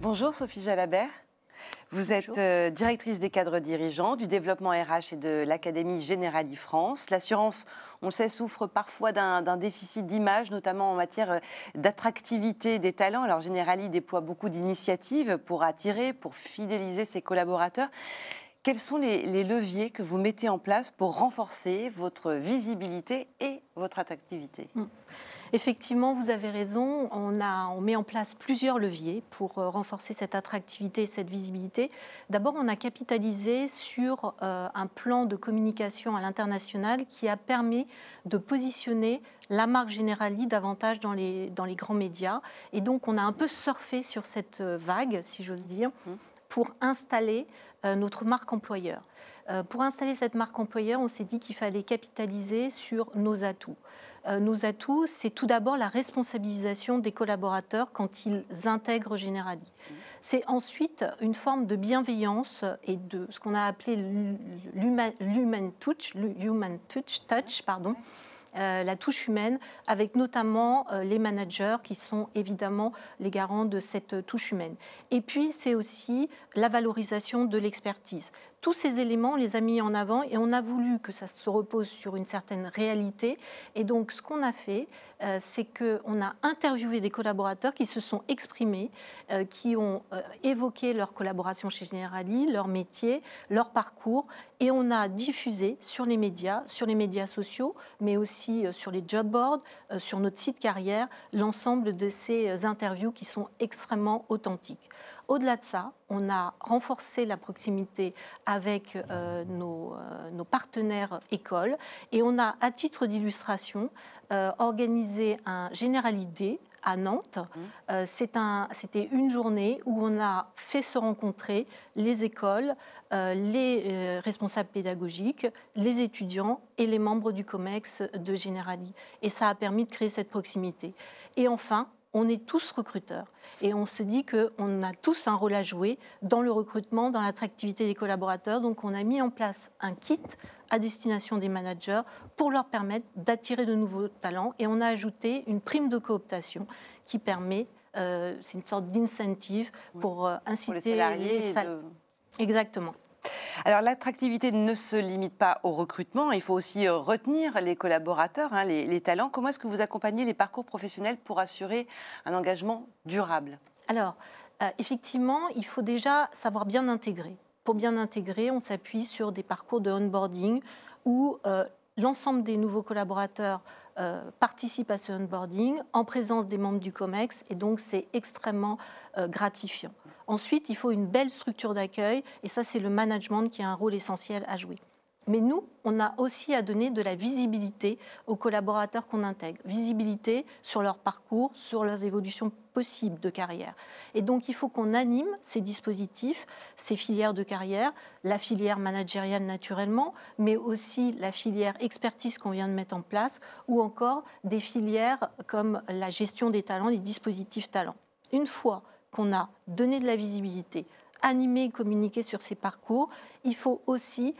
Bonjour Sophie Jalabert. Vous êtes directrice des cadres dirigeants, du développement RH et de l'Académie Generali France. L'assurance, on le sait, souffre parfois d'un déficit d'image, notamment en matière d'attractivité des talents. Alors Generali déploie beaucoup d'initiatives pour attirer, pour fidéliser ses collaborateurs. Quels sont les leviers que vous mettez en place pour renforcer votre visibilité et votre attractivité ? Effectivement, vous avez raison, on met en place plusieurs leviers pour renforcer cette attractivité et cette visibilité. D'abord, on a capitalisé sur un plan de communication à l'international qui a permis de positionner la marque Generali davantage dans les grands médias. Et donc, on a un peu surfé sur cette vague, si j'ose dire, pour installer notre marque employeur. Pour installer cette marque employeur, on s'est dit qu'il fallait capitaliser sur nos atouts. Nos atouts, c'est tout d'abord la responsabilisation des collaborateurs quand ils intègrent Generali. C'est ensuite une forme de bienveillance et de ce qu'on a appelé l'human touch, la touche humaine, avec notamment les managers qui sont évidemment les garants de cette touche humaine. Et puis, c'est aussi la valorisation de l'expertise. Tous ces éléments, on les a mis en avant et on a voulu que ça se repose sur une certaine réalité. Et donc, ce qu'on a fait, c'est qu'on a interviewé des collaborateurs qui se sont exprimés, qui ont évoqué leur collaboration chez Generali, leur métier, leur parcours. Et on a diffusé sur les médias sociaux, mais aussi sur les job boards, sur notre site carrière, l'ensemble de ces interviews qui sont extrêmement authentiques. Au-delà de ça, on a renforcé la proximité avec nos partenaires écoles et on a, à titre d'illustration, organisé un Generali Day à Nantes. C'était une journée où on a fait se rencontrer les écoles, les responsables pédagogiques, les étudiants et les membres du COMEX de Generali. Et ça a permis de créer cette proximité. Et enfin, on est tous recruteurs et on se dit qu'on a tous un rôle à jouer dans le recrutement, dans l'attractivité des collaborateurs. Donc, on a mis en place un kit à destination des managers pour leur permettre d'attirer de nouveaux talents. Et on a ajouté une prime de cooptation qui permet, c'est une sorte d'incentive pour inciter pour les salariés. Exactement. Alors l'attractivité ne se limite pas au recrutement, il faut aussi retenir les collaborateurs, les talents. Comment est-ce que vous accompagnez les parcours professionnels pour assurer un engagement durable ? Alors, effectivement, il faut déjà savoir bien intégrer. Pour bien intégrer, on s'appuie sur des parcours de onboarding où l'ensemble des nouveaux collaborateurs participent à ce onboarding en présence des membres du COMEX et donc c'est extrêmement gratifiant. Ensuite, il faut une belle structure d'accueil et ça, c'est le management qui a un rôle essentiel à jouer. Mais nous, on a aussi à donner de la visibilité aux collaborateurs qu'on intègre. Visibilité sur leur parcours, sur leurs évolutions possibles de carrière. Et donc, il faut qu'on anime ces dispositifs, ces filières de carrière, la filière managériale naturellement, mais aussi la filière expertise qu'on vient de mettre en place, ou encore des filières comme la gestion des talents, les dispositifs talents. Une fois qu'on a donné de la visibilité, animer et communiquer sur ces parcours, il faut aussi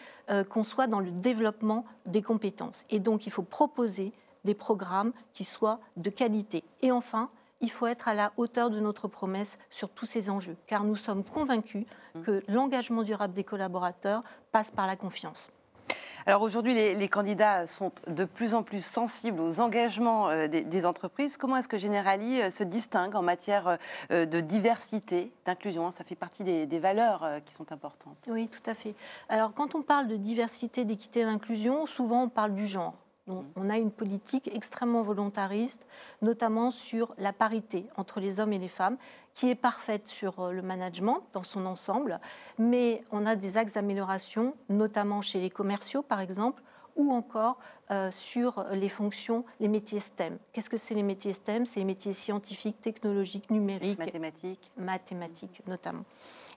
qu'on soit dans le développement des compétences. Et donc, il faut proposer des programmes qui soient de qualité. Et enfin, il faut être à la hauteur de notre promesse sur tous ces enjeux, car nous sommes convaincus que l'engagement durable des collaborateurs passe par la confiance. Alors aujourd'hui, les candidats sont de plus en plus sensibles aux engagements des entreprises. Comment est-ce que Generali se distingue en matière de diversité, d'inclusion ? Ça fait partie des valeurs qui sont importantes. Oui, tout à fait. Alors quand on parle de diversité, d'équité et d'inclusion, souvent on parle du genre. Donc, on a une politique extrêmement volontariste, notamment sur la parité entre les hommes et les femmes, qui est parfaite sur le management dans son ensemble, mais on a des axes d'amélioration, notamment chez les commerciaux, par exemple, ou encore sur les fonctions, les métiers STEM. Qu'est-ce que c'est les métiers STEM ? C'est les métiers scientifiques, technologiques, numériques, mathématiques notamment.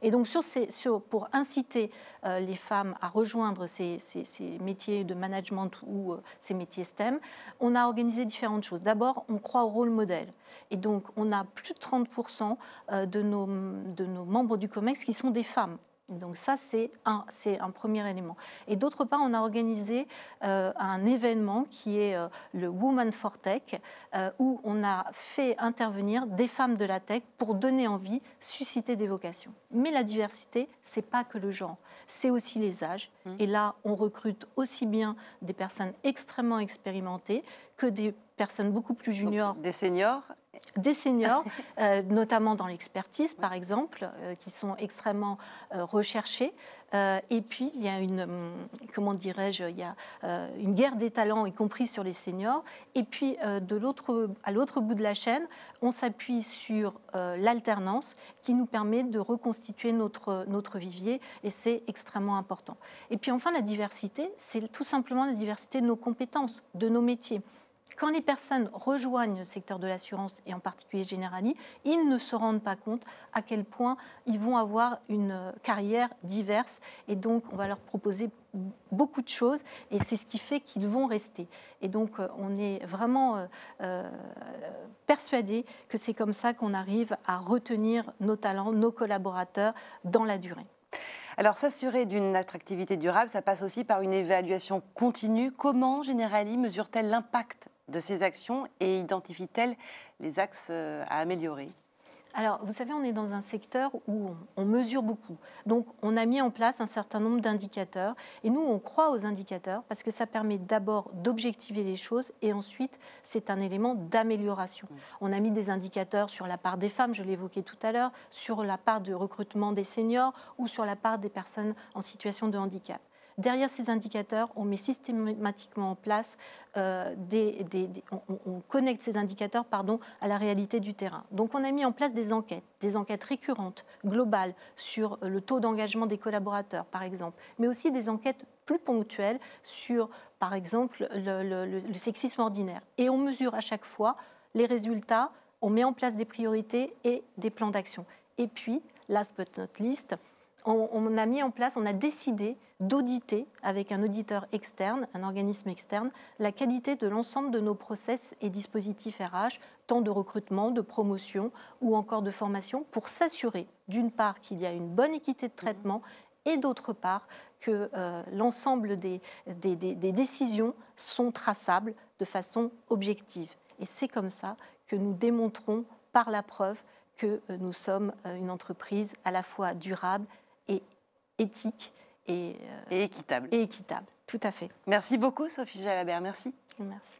Et donc, pour inciter les femmes à rejoindre ces métiers de management ou ces métiers STEM, on a organisé différentes choses. D'abord, on croit au rôle modèle. Et donc, on a plus de 30% de nos membres du COMEX qui sont des femmes. Donc ça, c'est un premier élément. Et d'autre part, on a organisé un événement qui est le Women for Tech, où on a fait intervenir des femmes de la tech pour donner envie, susciter des vocations. Mais la diversité, ce n'est pas que le genre, c'est aussi les âges. Et là, on recrute aussi bien des personnes extrêmement expérimentées que des personnes beaucoup plus juniors. Donc, des seniors. Des seniors, notamment dans l'expertise, par exemple, qui sont extrêmement recherchés. Et puis, il y a comment dirais-je, il y a une guerre des talents, y compris sur les seniors. Et puis, à l'autre bout de la chaîne, on s'appuie sur l'alternance qui nous permet de reconstituer notre vivier, et c'est extrêmement important. Et puis, enfin, la diversité, c'est tout simplement la diversité de nos compétences, de nos métiers. Quand les personnes rejoignent le secteur de l'assurance, et en particulier Generali, ils ne se rendent pas compte à quel point ils vont avoir une carrière diverse. Et donc, on va leur proposer beaucoup de choses, et c'est ce qui fait qu'ils vont rester. Et donc, on est vraiment persuadés que c'est comme ça qu'on arrive à retenir nos talents, nos collaborateurs dans la durée. Alors, s'assurer d'une attractivité durable, ça passe aussi par une évaluation continue. Comment Generali mesure-t-elle l'impact de ces actions et identifie-t-elle les axes à améliorer ? Alors, vous savez, on est dans un secteur où on mesure beaucoup. Donc, on a mis en place un certain nombre d'indicateurs. Et nous, on croit aux indicateurs parce que ça permet d'abord d'objectiver les choses et ensuite, c'est un élément d'amélioration. On a mis des indicateurs sur la part des femmes, je l'évoquais tout à l'heure, sur la part de recrutement des seniors ou sur la part des personnes en situation de handicap. Derrière ces indicateurs, on met systématiquement en place, on connecte ces indicateurs à la réalité du terrain. Donc on a mis en place des enquêtes récurrentes, globales, sur le taux d'engagement des collaborateurs, par exemple, mais aussi des enquêtes plus ponctuelles sur, par exemple, le sexisme ordinaire. Et on mesure à chaque fois les résultats, on met en place des priorités et des plans d'action. Et puis, last but not least, on a décidé d'auditer avec un auditeur externe, un organisme externe, la qualité de l'ensemble de nos process et dispositifs RH, tant de recrutement, de promotion ou encore de formation, pour s'assurer, d'une part, qu'il y a une bonne équité de traitement et d'autre part, que l'ensemble des décisions sont traçables de façon objective. Et c'est comme ça que nous démontrons par la preuve que nous sommes une entreprise à la fois durable et éthique et équitable. Et équitable, tout à fait. Merci beaucoup Sophie Jalabert, merci. Merci.